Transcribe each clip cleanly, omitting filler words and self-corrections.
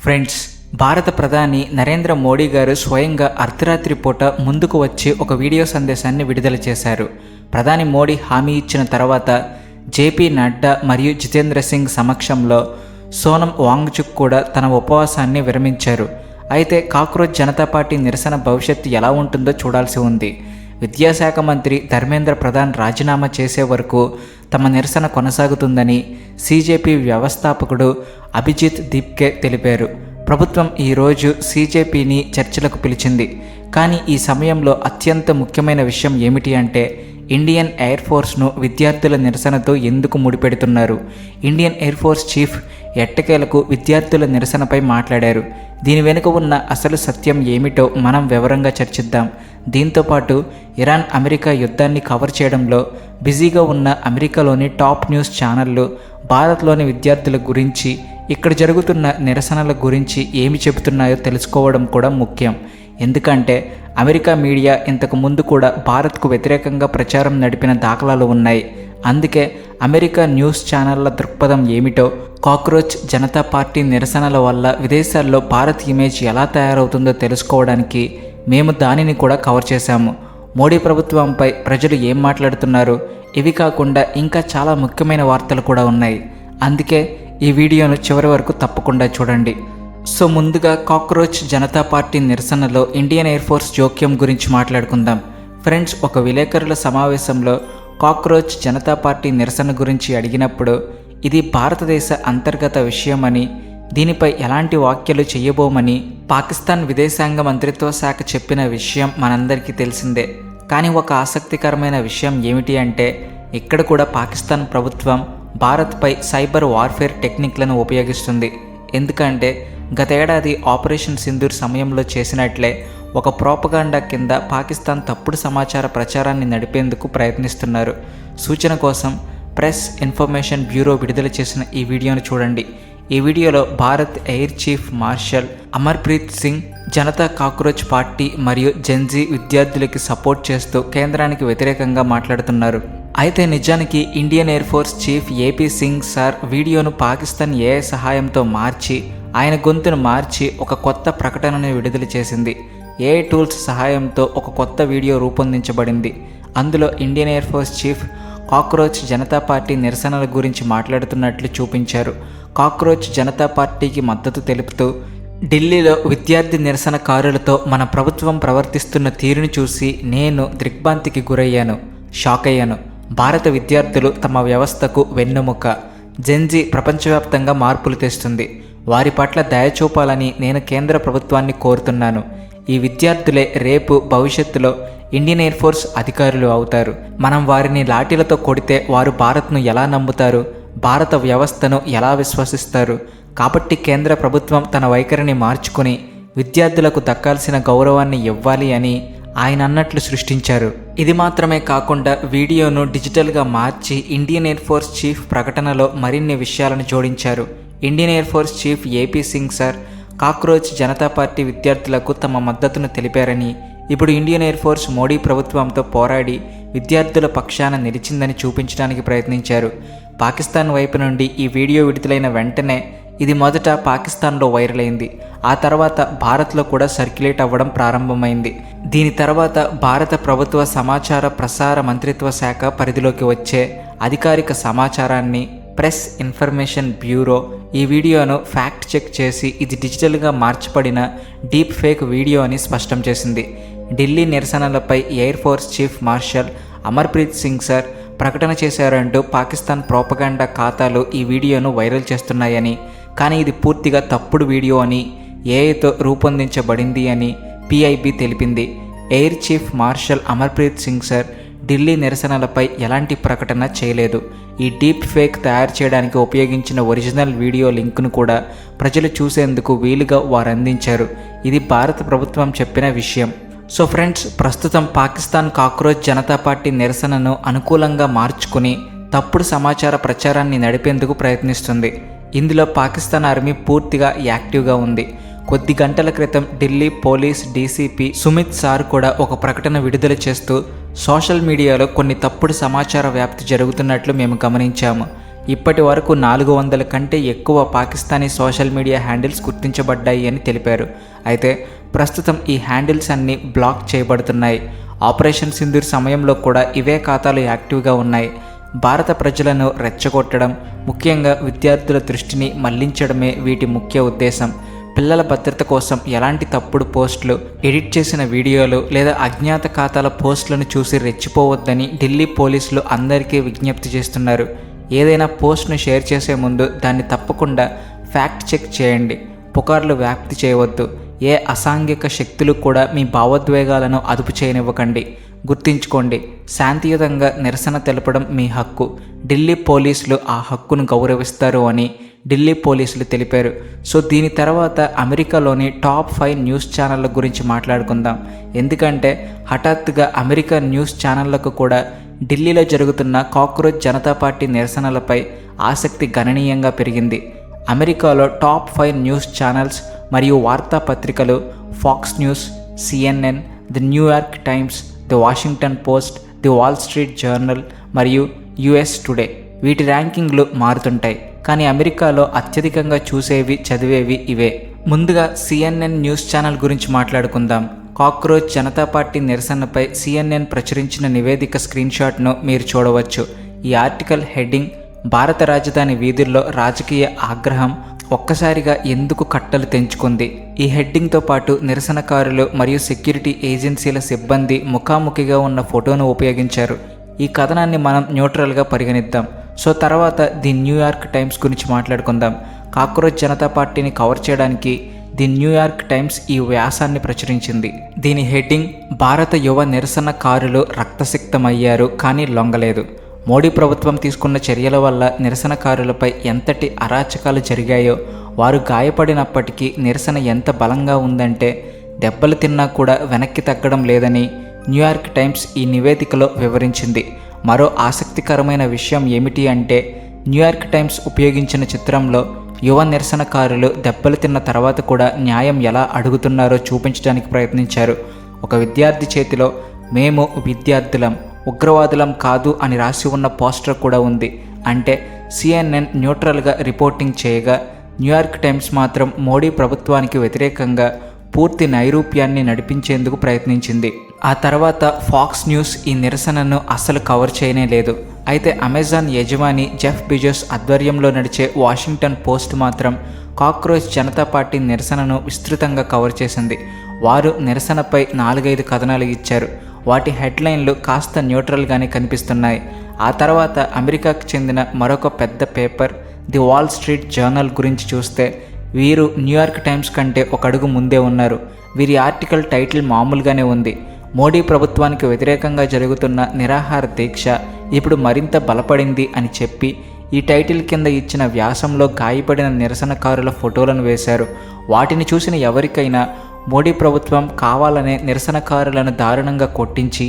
Friends, భారత ప్రధాని నరేంద్ర మోడీ గారు స్వయంగా అర్ధరాత్రి పూట ముందుకు వచ్చి ఒక వీడియో సందేశాన్ని విడుదల చేశారు. ప్రధాని మోడీ హామీ ఇచ్చిన తర్వాత జేపీ నడ్డా మరియు జితేంద్ర సింగ్ సమక్షంలో సోనం వాంగ్చుక్ కూడా తన ఉపవాసాన్ని విరమించారు. అయితే కాక్రోచ్ జనతా పార్టీ నిరసన భవిష్యత్తు ఎలా ఉంటుందో చూడాల్సి ఉంది. విద్యాశాఖ మంత్రి ధర్మేంద్ర ప్రధాన్ రాజీనామా చేసే వరకు తమ నిరసన కొనసాగుతుందని సీజేపీ వ్యవస్థాపకుడు అభిజిత్ దీప్కే తెలిపారు. ప్రభుత్వం ఈరోజు సీజేపీని చర్చలకు పిలిచింది. కానీ ఈ సమయంలో అత్యంత ముఖ్యమైన విషయం ఏమిటి అంటే ఇండియన్ ఎయిర్ ఫోర్స్ను విద్యార్థుల నిరసనతో ఎందుకు ముడిపెడుతున్నారు. ఇండియన్ ఎయిర్ ఫోర్స్ చీఫ్ ఎట్టకేలకు విద్యార్థుల నిరసనపై మాట్లాడారు. దీని వెనుక ఉన్న అసలు సత్యం ఏమిటో మనం వివరంగా చర్చిద్దాం. దీంతోపాటు ఇరాన్ అమెరికా యుద్ధాన్ని కవర్ చేయడంలో బిజీగా ఉన్న అమెరికాలోని టాప్ న్యూస్ ఛానళ్లు భారత్లోని విద్యార్థుల గురించి, ఇక్కడ జరుగుతున్న నిరసనల గురించి ఏమి చెబుతున్నాయో తెలుసుకోవడం కూడా ముఖ్యం. ఎందుకంటే అమెరికా మీడియా ఇంతకు ముందు కూడా భారత్కు వ్యతిరేకంగా ప్రచారం నడిపిన దాఖలాలు ఉన్నాయి. అందుకే అమెరికా న్యూస్ ఛానళ్ల దృక్పథం ఏమిటో, కాక్రోచ్ జనతా పార్టీ నిరసనల వల్ల విదేశాల్లో భారత్ ఇమేజ్ ఎలా తయారవుతుందో తెలుసుకోవడానికి మేము దానిని కూడా కవర్ చేశాము. మోడీ ప్రభుత్వంపై ప్రజలు ఏం మాట్లాడుతున్నారు, ఇవి కాకుండా ఇంకా చాలా ముఖ్యమైన వార్తలు కూడా ఉన్నాయి. అందుకే ఈ వీడియోను చివరి వరకు తప్పకుండా చూడండి. సో ముందుగా కాక్రోచ్ జనతా పార్టీ నిరసనలో ఇండియన్ ఎయిర్ ఫోర్స్ జోక్యం గురించి మాట్లాడుకుందాం. ఫ్రెండ్స్, ఒక విలేకరుల సమావేశంలో కాక్రోచ్ జనతా పార్టీ నిరసన గురించి అడిగినప్పుడు ఇది భారతదేశ అంతర్గత విషయమని, దీనిపై ఎలాంటి వ్యాఖ్యలు చేయబోమని పాకిస్తాన్ విదేశాంగ మంత్రిత్వ శాఖ చెప్పిన విషయం మనందరికీ తెలిసిందే. కానీ ఒక ఆసక్తికరమైన విషయం ఏమిటి అంటే ఇక్కడ కూడా పాకిస్తాన్ ప్రభుత్వం భారత్పై సైబర్ వార్ఫేర్ టెక్నిక్లను ఉపయోగిస్తుంది. ఎందుకంటే గతేడాది ఆపరేషన్ సింధూర్ సమయంలో చేసినట్లే ఒక ప్రోపగాండా కింద పాకిస్తాన్ తప్పుడు సమాచార ప్రచారాన్ని నడిపేందుకు ప్రయత్నిస్తున్నారు. సూచన కోసం ప్రెస్ ఇన్ఫర్మేషన్ బ్యూరో విడుదల చేసిన ఈ వీడియోను చూడండి. ఈ వీడియోలో Bharat air chief marshal Amarpreet Singh Janata cockroach party మరియు జెన్జీ విద్యార్థులకి సపోర్ట్ చేస్తూ కేంద్రానికి వ్యతిరేకంగా మాట్లాడుతున్నారు. అయితే నిజానికి Indian air force chief AP Singh sir వీడియోను పాకిస్తాన్ ఏఐ సహాయంతో మార్చి, ఆయన గొంతును మార్చి ఒక కొత్త ప్రకటనను విడుదల చేసింది. ఏఐ టూల్స్ సహాయంతో ఒక కొత్త వీడియో రూపొందించబడింది. అందులో Indian air force chief cockroach Janata party నిరసనల గురించి మాట్లాడుతున్నట్లు చూపించారు. కాక్రోచ్ జనతా పార్టీకి మద్దతు తెలుపుతూ, ఢిల్లీలో విద్యార్థి నిరసనకారులతో మన ప్రభుత్వం ప్రవర్తిస్తున్న తీరుని చూసి నేను దిగ్భ్రాంతికి గురయ్యాను, షాక్ అయ్యాను. భారత విద్యార్థులు తమ వ్యవస్థకు వెన్నెముక. జెన్జీ ప్రపంచవ్యాప్తంగా మార్పులు తెస్తుంది. వారి పట్ల దయ చూపాలని నేను కేంద్ర ప్రభుత్వాన్ని కోరుతున్నాను. ఈ విద్యార్థులే రేపు భవిష్యత్తులో ఇండియన్ ఎయిర్ ఫోర్స్ అధికారులు అవుతారు. మనం వారిని లాఠీలతో కొడితే వారు భారత్ను ఎలా నమ్ముతారు, భారత వ్యవస్థను ఎలా విశ్వసిస్తారు? కాబట్టి కేంద్ర ప్రభుత్వం తన వైఖరిని మార్చుకుని విద్యార్థులకు దక్కాల్సిన గౌరవాన్ని ఇవ్వాలి అని ఆయన అన్నట్లు సృష్టించారు. ఇది మాత్రమే కాకుండా వీడియోను డిజిటల్గా మార్చి ఇండియన్ ఎయిర్ ఫోర్స్ చీఫ్ ప్రకటనలో మరిన్ని విషయాలను జోడించారు. Indian air force chief AP Singh sir cockroach Janata party విద్యార్థులకు తమ మద్దతును తెలిపారని, ఇప్పుడు ఇండియన్ ఎయిర్ ఫోర్స్ మోడీ ప్రభుత్వంతో పోరాడి విద్యార్థుల పక్షాన నిలిచిందని చూపించడానికి ప్రయత్నించారు. పాకిస్తాన్ వైపు నుండి ఈ వీడియో విడుదలైన వెంటనే ఇది మొదట పాకిస్తాన్లో వైరల్ అయింది. ఆ తర్వాత భారత్లో కూడా సర్క్యులేట్ అవ్వడం ప్రారంభమైంది. దీని తర్వాత భారత ప్రభుత్వ సమాచార ప్రసార మంత్రిత్వ శాఖ పరిధిలోకి వచ్చే అధికారిక సమాచారాన్ని ప్రెస్ ఇన్ఫర్మేషన్ బ్యూరో ఈ వీడియోను ఫ్యాక్ట్ చెక్ చేసి ఇది డిజిటల్గా మార్చబడిన డీప్ ఫేక్ వీడియో అని స్పష్టం చేసింది. ఢిల్లీ నిరసనలపై air force chief marshal Amarpreet Singh sir ప్రకటన చేశారంటూ పాకిస్తాన్ ప్రోపగాండా ఖాతాలు ఈ వీడియోను వైరల్ చేస్తున్నాయని, కానీ ఇది పూర్తిగా తప్పుడు వీడియో అని, ఏఐతో రూపొందించబడింది అని పిఐబి తెలిపింది. Air chief marshal Amarpreet Singh sir Delhi నిరసనలపై ఎలాంటి ప్రకటన చేయలేదు. ఈ డీప్ ఫేక్ తయారు చేయడానికి ఉపయోగించిన ఒరిజినల్ వీడియో లింక్ను కూడా ప్రజలు చూసేందుకు వీలుగా వారు అందించారు. ఇది భారత ప్రభుత్వం చెప్పిన విషయం. సో ఫ్రెండ్స్, ప్రస్తుతం పాకిస్తాన్ కాక్రోచ్ జనతా పార్టీ నిరసనను అనుకూలంగా మార్చుకుని తప్పుడు సమాచార ప్రచారాన్ని నడిపేందుకు ప్రయత్నిస్తుంది. ఇందులో పాకిస్తాన్ ఆర్మీ పూర్తిగా యాక్టివ్గా ఉంది. కొద్ది గంటల క్రితం Delhi police DCP Sumit sir కూడా ఒక ప్రకటన విడుదల చేస్తూ సోషల్ మీడియాలో కొన్ని తప్పుడు సమాచార వ్యాప్తి జరుగుతున్నట్లు మేము గమనించాము. ఇప్పటి వరకు 400 కంటే ఎక్కువ పాకిస్తానీ సోషల్ మీడియా హ్యాండిల్స్ గుర్తించబడ్డాయి అని తెలిపారు. అయితే ప్రస్తుతం ఈ హ్యాండిల్స్ అన్నీ బ్లాక్ చేయబడుతున్నాయి. ఆపరేషన్ సింధూర్ సమయంలో కూడా ఇవే ఖాతాలు యాక్టివ్గా ఉన్నాయి. భారత ప్రజలను రెచ్చగొట్టడం, ముఖ్యంగా విద్యార్థుల దృష్టిని మళ్లించడమే వీటి ముఖ్య ఉద్దేశం. పిల్లల భద్రత కోసం ఎలాంటి తప్పుడు పోస్టులు, ఎడిట్ చేసిన వీడియోలు లేదా అజ్ఞాత ఖాతాల పోస్టులను చూసి రెచ్చిపోవద్దని ఢిల్లీ పోలీసులు అందరికీ విజ్ఞప్తి చేస్తున్నారు. ఏదైనా పోస్ట్ను షేర్ చేసే ముందు దాన్ని తప్పకుండా ఫ్యాక్ట్ చెక్ చేయండి. పుకార్లు వ్యాప్తి చేయవద్దు. ఏ అసాంఘిక శక్తులు కూడా మీ భావోద్వేగాలను అదుపు చేయనివ్వకండి. గుర్తుంచుకోండి, శాంతియుతంగా నిరసన తెలపడం మీ హక్కు. ఢిల్లీ పోలీసులు ఆ హక్కును గౌరవిస్తారు అని ఢిల్లీ పోలీసులు తెలిపారు. సో దీని తర్వాత అమెరికాలోని టాప్ 5 న్యూస్ ఛానళ్ళ గురించి మాట్లాడుకుందాం. ఎందుకంటే హఠాత్తుగా అమెరికా న్యూస్ ఛానళ్లకు కూడా ఢిల్లీలో జరుగుతున్న కాక్రోచ్ జనతా పార్టీ నిరసనలపై ఆసక్తి గణనీయంగా పెరిగింది. అమెరికాలో టాప్ 5 న్యూస్ ఛానల్స్ మరియు వార్తాపత్రికలు Fox News, CNN, the New York times, the Washington post, the wall street journal మరియు US టుడే. వీటి ర్యాంకింగ్లు మారుతుంటాయి, కానీ అమెరికాలో అత్యధికంగా చూసేవి, చదివేవి ఇవే. ముందుగా CNN న్యూస్ ఛానల్ గురించి మాట్లాడుకుందాం. కాక్రోచ్ జనతా పార్టీ నిరసనపై CNN ప్రచురించిన నివేదిక స్క్రీన్షాట్ను మీరు చూడవచ్చు. ఈ ఆర్టికల్ హెడ్డింగ్ భారత రాజధాని వీధుల్లో రాజకీయ ఆగ్రహం ఒక్కసారిగా ఎందుకు కట్టలు తెంచుకుంది. ఈ హెడ్డింగ్తో పాటు నిరసనకారులు మరియు సెక్యూరిటీ ఏజెన్సీల సిబ్బంది ముఖాముఖిగా ఉన్న ఫోటోను ఉపయోగించారు. ఈ కథనాన్ని మనం న్యూట్రల్గా పరిగణిద్దాం. సో తర్వాత ది న్యూయార్క్ టైమ్స్ గురించి మాట్లాడుకుందాం. కాక్రోచ్ జనతా పార్టీని కవర్ చేయడానికి ది న్యూయార్క్ టైమ్స్ ఈ వ్యాసాన్ని ప్రచురించింది. దీని హెడ్డింగ్ భారత యువ నిరసనకారులు రక్తసిక్తమయ్యారు కానీ లొంగలేదు. మోడీ ప్రభుత్వం తీసుకున్న చర్యల వల్ల నిరసనకారులపై ఎంతటి అరాచకాలు జరిగాయో, వారు గాయపడినప్పటికీ నిరసన ఎంత బలంగా ఉందంటే దెబ్బలు తిన్నా కూడా వెనక్కి తగ్గడం లేదని న్యూయార్క్ టైమ్స్ ఈ నివేదికలో వివరించింది. మరో ఆసక్తికరమైన విషయం ఏమిటి అంటే న్యూయార్క్ టైమ్స్ ఉపయోగించిన చిత్రంలో యువ నిరసనకారులు దెబ్బలు తిన్న తర్వాత కూడా న్యాయం ఎలా అడుగుతున్నారో చూపించడానికి ప్రయత్నించారు. ఒక విద్యార్థి చేతిలో మేము విద్యార్థులం, ఉగ్రవాదులం కాదు అని రాసి ఉన్న పోస్టర్ కూడా ఉంది. అంటే CNN న్యూట్రల్గా రిపోర్టింగ్ చేయగా న్యూయార్క్ టైమ్స్ మాత్రం మోడీ ప్రభుత్వానికి వ్యతిరేకంగా పూర్తి నైరూప్యాన్ని నడిపించేందుకు ప్రయత్నించింది. ఆ తర్వాత ఫాక్స్ న్యూస్ ఈ నిరసనను అస్సలు కవర్ చేయనే లేదు. అయితే అమెజాన్ యజమాని జెఫ్ బిజోస్ ఆధ్వర్యంలో నడిచే వాషింగ్టన్ పోస్ట్ మాత్రం కాక్రోచ్ జనతా పార్టీ నిరసనను విస్తృతంగా కవర్ చేసింది. వారు నిరసనపై 4-5 కథనాలు ఇచ్చారు. వాటి హెడ్లైన్లు కాస్త న్యూట్రల్గానే కనిపిస్తున్నాయి. ఆ తర్వాత అమెరికాకు చెందిన మరొక పెద్ద paper the wall street journal గురించి చూస్తే వీరు న్యూయార్క్ టైమ్స్ కంటే ఒక అడుగు ముందే ఉన్నారు. వీరి ఆర్టికల్ టైటిల్ మామూలుగానే ఉంది. మోడీ ప్రభుత్వానికి వ్యతిరేకంగా జరుగుతున్న నిరాహార దీక్ష ఇప్పుడు మరింత బలపడింది అని చెప్పి ఈ టైటిల్ కింద ఇచ్చిన వ్యాసంలో గాయపడిన నిరసనకారుల ఫోటోలను వేశారు. వాటిని చూసిన ఎవరికైనా మోడీ ప్రభుత్వం కావాలనే నిరసనకారులను దారుణంగా కొట్టించి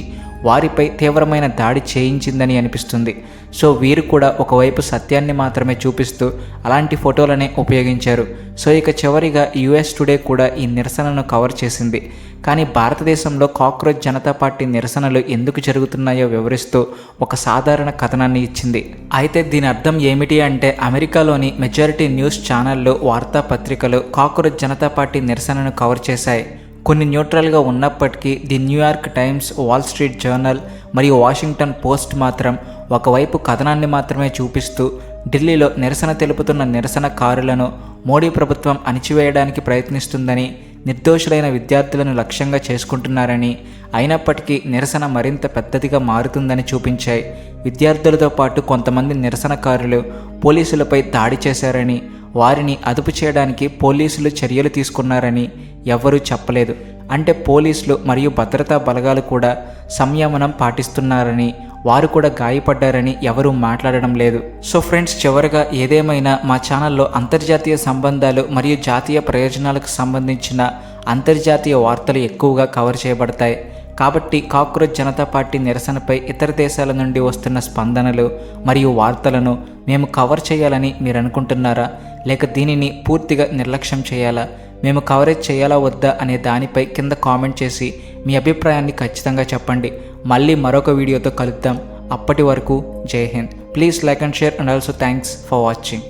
వారిపై తీవ్రమైన దాడి చేయించిందని అనిపిస్తుంది. సో వీరు కూడా ఒకవైపు సత్యాన్ని మాత్రమే చూపిస్తూ అలాంటి ఫోటోలనే ఉపయోగించారు. సో ఇక చివరిగా US టుడే కూడా ఈ నిరసనను కవర్ చేసింది. కానీ భారతదేశంలో కాక్రోచ్ జనతా పార్టీ నిరసనలు ఎందుకు జరుగుతున్నాయో వివరిస్తూ ఒక సాధారణ కథనాన్ని ఇచ్చింది. అయితే దీని అర్థం ఏమిటి అంటే అమెరికాలోని మెజారిటీ న్యూస్ ఛానళ్లు, వార్తాపత్రికలు కాక్రోచ్ జనతా పార్టీ నిరసనను కవర్ చేశాయి. కొన్ని న్యూట్రల్గా ఉన్నప్పటికీ the New York times, wall street journal మరియు వాషింగ్టన్ పోస్ట్ మాత్రం ఒకవైపు కథనాన్ని మాత్రమే చూపిస్తూ ఢిల్లీలో నిరసన తెలుపుతున్న నిరసనకారులను మోడీ ప్రభుత్వం అణిచివేయడానికి ప్రయత్నిస్తుందని, నిర్దోషులైన విద్యార్థులను లక్ష్యంగా చేసుకుంటున్నారని, అయినప్పటికీ నిరసన మరింత పెద్దదిగా మారుతుందని చూపించాయి. విద్యార్థులతో పాటు కొంతమంది నిరసనకారులు పోలీసులపై దాడి చేశారని, వారిని అదుపు చేయడానికి పోలీసులు చర్యలు తీసుకున్నారని ఎవ్వరూ చెప్పలేదు. అంటే పోలీసులు మరియు భద్రతా బలగాలు కూడా సంయమనం పాటిస్తున్నారని, వారు కూడా గాయపడ్డారని ఎవరూ మాట్లాడడం లేదు. సో ఫ్రెండ్స్, చివరగా ఏదేమైనా మా ఛానల్లో అంతర్జాతీయ సంబంధాలు మరియు జాతీయ ప్రయోజనాలకు సంబంధించిన అంతర్జాతీయ వార్తలు ఎక్కువగా కవర్ చేయబడతాయి. కాబట్టి కాక్రోచ్ జనతా పార్టీ నిరసనపై ఇతర దేశాల నుండి వస్తున్న స్పందనలు మరియు వార్తలను మేము కవర్ చేయాలని మీరు అనుకుంటున్నారా, లేక దీనిని పూర్తిగా నిర్లక్ష్యం చేయాలా? మేము కవరేజ్ చేయాలా వద్దా అనే దానిపై కింద కామెంట్ చేసి మీ అభిప్రాయాన్ని ఖచ్చితంగా చెప్పండి. మళ్ళీ మరొక వీడియోతో కలుద్దాం. అప్పటి వరకు జై Hind. Please like and share and also thanks for watching.